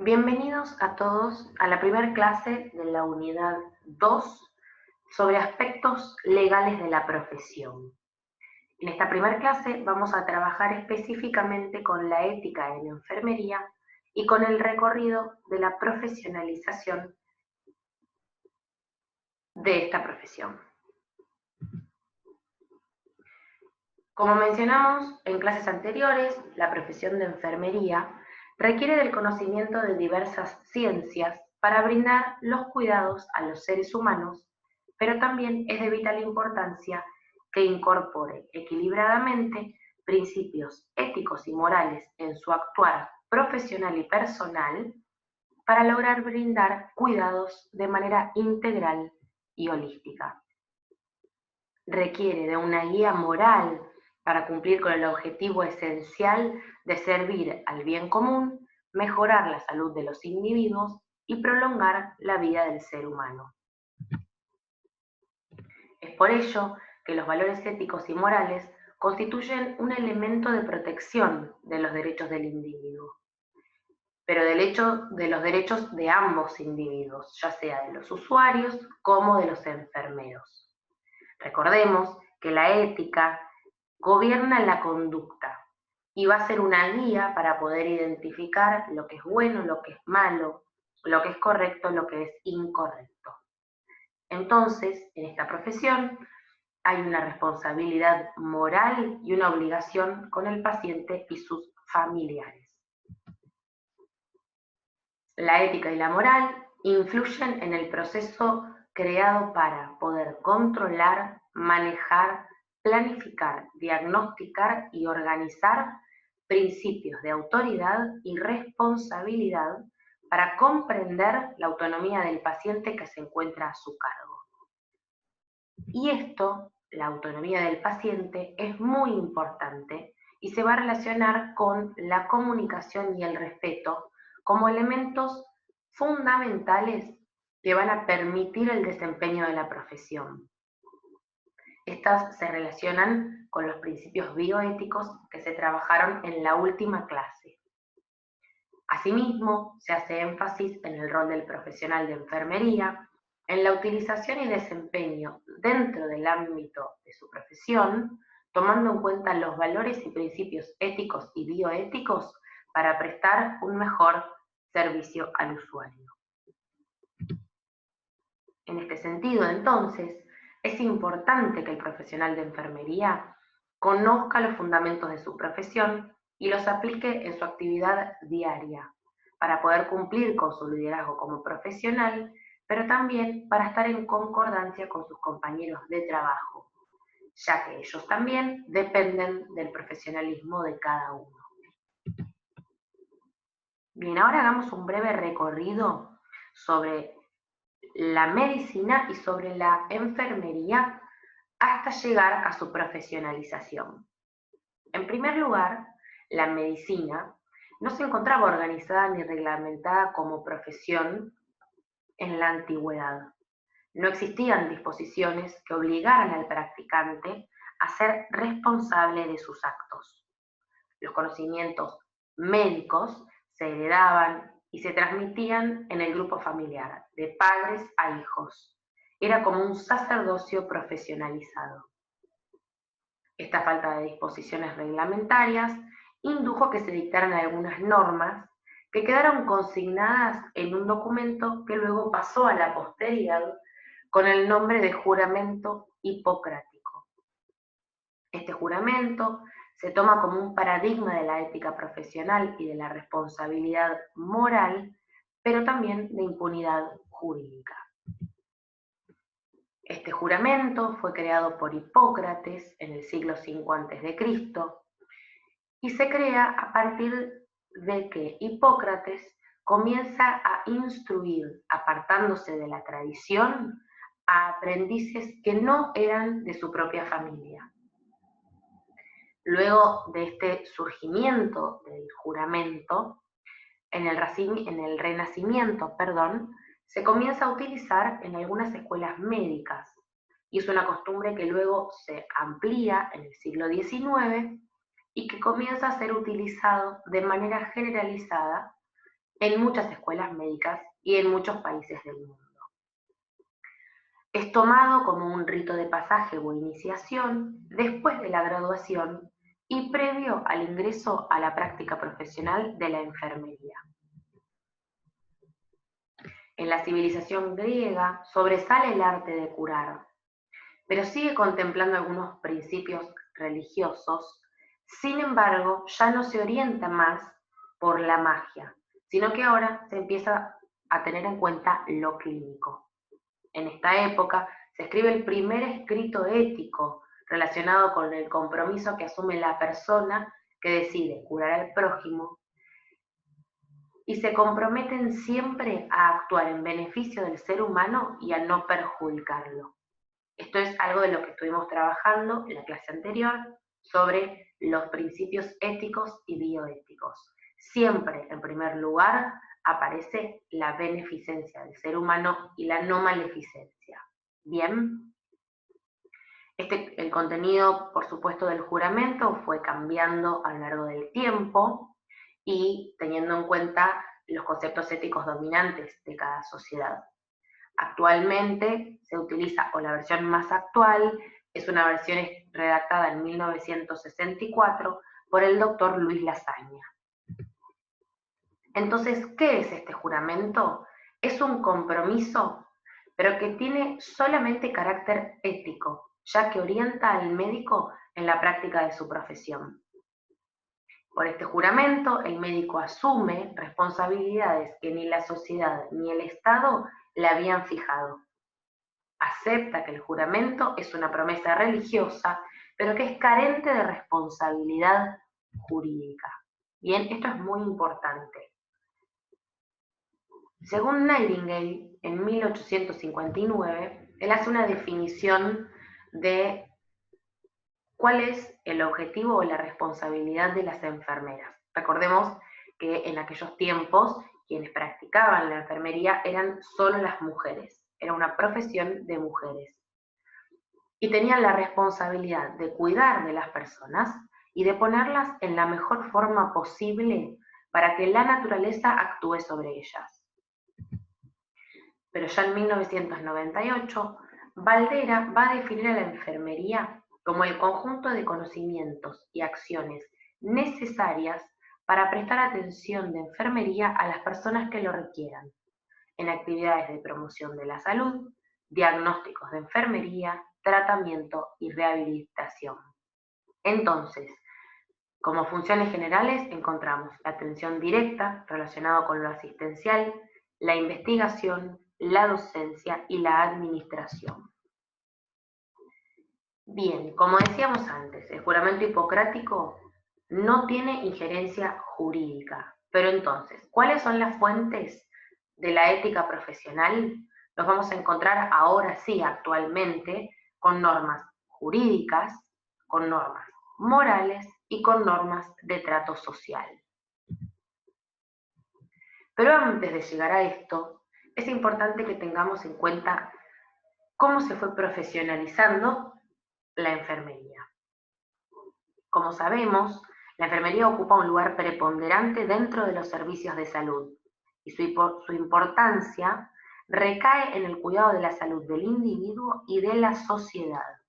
Bienvenidos a todos a la primera clase de la unidad 2 sobre aspectos legales de la profesión. En esta primera clase vamos a trabajar específicamente con la ética en enfermería y con el recorrido de la profesionalización de esta profesión. Como mencionamos en clases anteriores, la profesión de enfermería requiere del conocimiento de diversas ciencias para brindar los cuidados a los seres humanos, pero también es de vital importancia que incorpore equilibradamente principios éticos y morales en su actuar profesional y personal para lograr brindar cuidados de manera integral y holística. Requiere de una guía moral para cumplir con el objetivo esencial de servir al bien común, mejorar la salud de los individuos y prolongar la vida del ser humano. Es por ello que los valores éticos y morales constituyen un elemento de protección de los derechos del individuo, pero de los derechos de ambos individuos, ya sea de los usuarios como de los enfermeros. Recordemos que la ética gobierna la conducta y va a ser una guía para poder identificar lo que es bueno, lo que es malo, lo que es correcto, lo que es incorrecto. Entonces, en esta profesión hay una responsabilidad moral y una obligación con el paciente y sus familiares. La ética y la moral influyen en el proceso creado para poder controlar, manejar, planificar, diagnosticar y organizar principios de autoridad y responsabilidad para comprender la autonomía del paciente que se encuentra a su cargo. Y esto, la autonomía del paciente, es muy importante y se va a relacionar con la comunicación y el respeto como elementos fundamentales que van a permitir el desempeño de la profesión. Estas se relacionan con los principios bioéticos que se trabajaron en la última clase. Asimismo, se hace énfasis en el rol del profesional de enfermería, en la utilización y desempeño dentro del ámbito de su profesión, tomando en cuenta los valores y principios éticos y bioéticos para prestar un mejor servicio al usuario. En este sentido, entonces, es importante que el profesional de enfermería conozca los fundamentos de su profesión y los aplique en su actividad diaria, para poder cumplir con su liderazgo como profesional, pero también para estar en concordancia con sus compañeros de trabajo, ya que ellos también dependen del profesionalismo de cada uno. Bien, ahora hagamos un breve recorrido sobre la medicina y sobre la enfermería hasta llegar a su profesionalización. En primer lugar, la medicina no se encontraba organizada ni reglamentada como profesión en la antigüedad. No existían disposiciones que obligaran al practicante a ser responsable de sus actos. Los conocimientos médicos se heredaban y se transmitían en el grupo familiar, de padres a hijos. Era como un sacerdocio profesionalizado. Esta falta de disposiciones reglamentarias indujo a que se dictaran algunas normas que quedaron consignadas en un documento que luego pasó a la posteridad con el nombre de juramento hipocrático. Este juramento se toma como un paradigma de la ética profesional y de la responsabilidad moral, pero también de impunidad jurídica. Este juramento fue creado por Hipócrates en el siglo V a.C. y se crea a partir de que Hipócrates comienza a instruir, apartándose de la tradición, a aprendices que no eran de su propia familia. Luego de este surgimiento del juramento, en el Renacimiento, se comienza a utilizar en algunas escuelas médicas y es una costumbre que luego se amplía en el siglo XIX y que comienza a ser utilizado de manera generalizada en muchas escuelas médicas y en muchos países del mundo. Es tomado como un rito de pasaje o iniciación después de la graduación y previo al ingreso a la práctica profesional de la enfermería. En la civilización griega sobresale el arte de curar, pero sigue contemplando algunos principios religiosos. Sin embargo, ya no se orienta más por la magia, sino que ahora se empieza a tener en cuenta lo clínico. En esta época se escribe el primer escrito ético relacionado con el compromiso que asume la persona que decide curar al prójimo y se comprometen siempre a actuar en beneficio del ser humano y a no perjudicarlo. Esto es algo de lo que estuvimos trabajando en la clase anterior sobre los principios éticos y bioéticos. Siempre, en primer lugar, aparece la beneficencia del ser humano y la no maleficencia. Bien, el contenido, por supuesto, del juramento fue cambiando a lo largo del tiempo y teniendo en cuenta los conceptos éticos dominantes de cada sociedad. Actualmente se utiliza, o la versión más actual, es una versión redactada en 1964 por el doctor Luis Lasaña. Entonces, ¿qué es este juramento? Es un compromiso, pero que tiene solamente carácter ético, ya que orienta al médico en la práctica de su profesión. Por este juramento, el médico asume responsabilidades que ni la sociedad ni el Estado le habían fijado. Acepta que el juramento es una promesa religiosa, pero que es carente de responsabilidad jurídica. Bien, esto es muy importante. Según Nightingale, en 1859, él hace una definición de cuál es el objetivo o la responsabilidad de las enfermeras. Recordemos que en aquellos tiempos quienes practicaban la enfermería eran solo las mujeres, era una profesión de mujeres. Y tenían la responsabilidad de cuidar de las personas y de ponerlas en la mejor forma posible para que la naturaleza actúe sobre ellas. Pero ya en 1998, Baldera va a definir a la enfermería como el conjunto de conocimientos y acciones necesarias para prestar atención de enfermería a las personas que lo requieran, en actividades de promoción de la salud, diagnósticos de enfermería, tratamiento y rehabilitación. Entonces, como funciones generales encontramos la atención directa relacionada con lo asistencial, la investigación, la docencia y la administración. Bien, como decíamos antes, el juramento hipocrático no tiene injerencia jurídica, pero entonces, ¿cuáles son las fuentes de la ética profesional? Los vamos a encontrar ahora sí, actualmente, con normas jurídicas, con normas morales y con normas de trato social. Pero antes de llegar a esto, es importante que tengamos en cuenta cómo se fue profesionalizando la enfermería. Como sabemos, la enfermería ocupa un lugar preponderante dentro de los servicios de salud y su importancia recae en el cuidado de la salud del individuo y de la sociedad.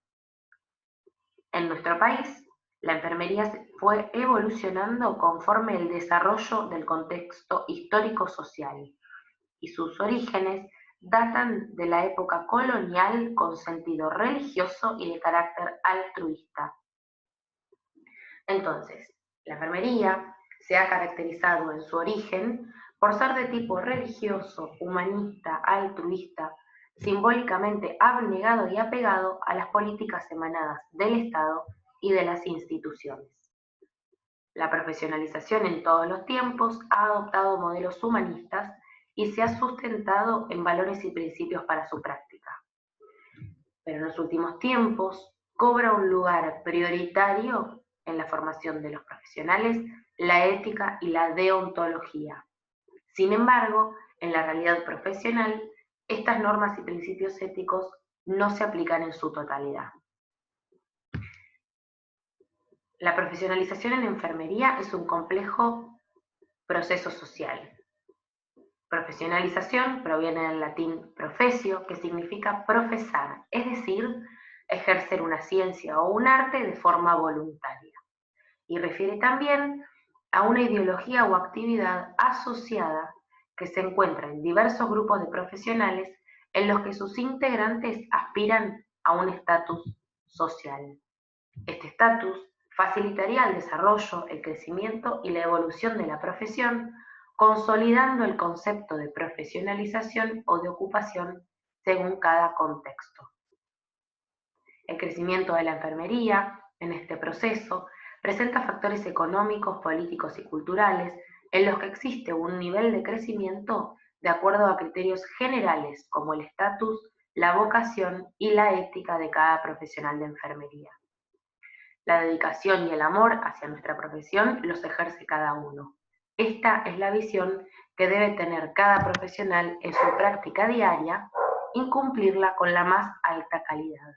En nuestro país, la enfermería fue evolucionando conforme el desarrollo del contexto histórico-social y sus orígenes datan de la época colonial con sentido religioso y de carácter altruista. Entonces, la enfermería se ha caracterizado en su origen por ser de tipo religioso, humanista, altruista, simbólicamente abnegado y apegado a las políticas emanadas del Estado y de las instituciones. La profesionalización en todos los tiempos ha adoptado modelos humanistas y se ha sustentado en valores y principios para su práctica. Pero en los últimos tiempos cobra un lugar prioritario en la formación de los profesionales la ética y la deontología. Sin embargo, en la realidad profesional, estas normas y principios éticos no se aplican en su totalidad. La profesionalización en enfermería es un complejo proceso social. Profesionalización proviene del latín professio, que significa profesar, es decir, ejercer una ciencia o un arte de forma voluntaria. Y refiere también a una ideología o actividad asociada que se encuentra en diversos grupos de profesionales en los que sus integrantes aspiran a un estatus social. Este estatus facilitaría el desarrollo, el crecimiento y la evolución de la profesión, consolidando el concepto de profesionalización o de ocupación según cada contexto. El crecimiento de la enfermería, en este proceso, presenta factores económicos, políticos y culturales en los que existe un nivel de crecimiento de acuerdo a criterios generales como el estatus, la vocación y la ética de cada profesional de enfermería. La dedicación y el amor hacia nuestra profesión los ejerce cada uno. Esta es la visión que debe tener cada profesional en su práctica diaria y cumplirla con la más alta calidad.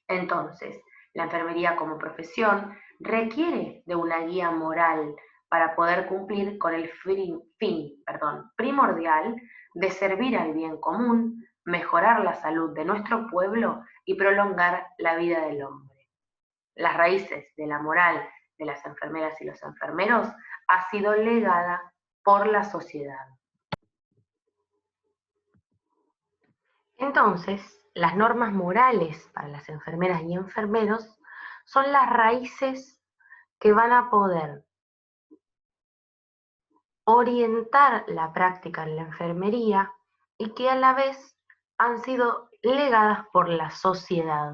Entonces, la enfermería como profesión requiere de una guía moral para poder cumplir con el fin primordial de servir al bien común, mejorar la salud de nuestro pueblo y prolongar la vida del hombre. Las raíces de la moral de las enfermeras y los enfermeros ha sido legada por la sociedad. Entonces, las normas morales para las enfermeras y enfermeros son las raíces que van a poder orientar la práctica en la enfermería y que a la vez han sido legadas por la sociedad.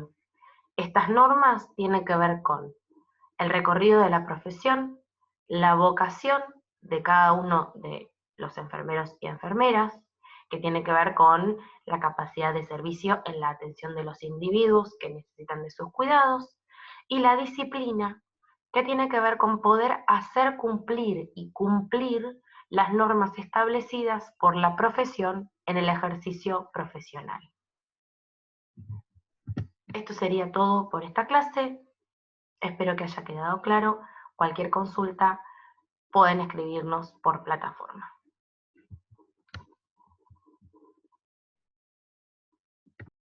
Estas normas tienen que ver con el recorrido de la profesión, la vocación de cada uno de los enfermeros y enfermeras, que tiene que ver con la capacidad de servicio en la atención de los individuos que necesitan de sus cuidados, y la disciplina, que tiene que ver con poder hacer cumplir y cumplir las normas establecidas por la profesión en el ejercicio profesional. Esto sería todo por esta clase. Espero que haya quedado claro. Cualquier consulta pueden escribirnos por plataforma.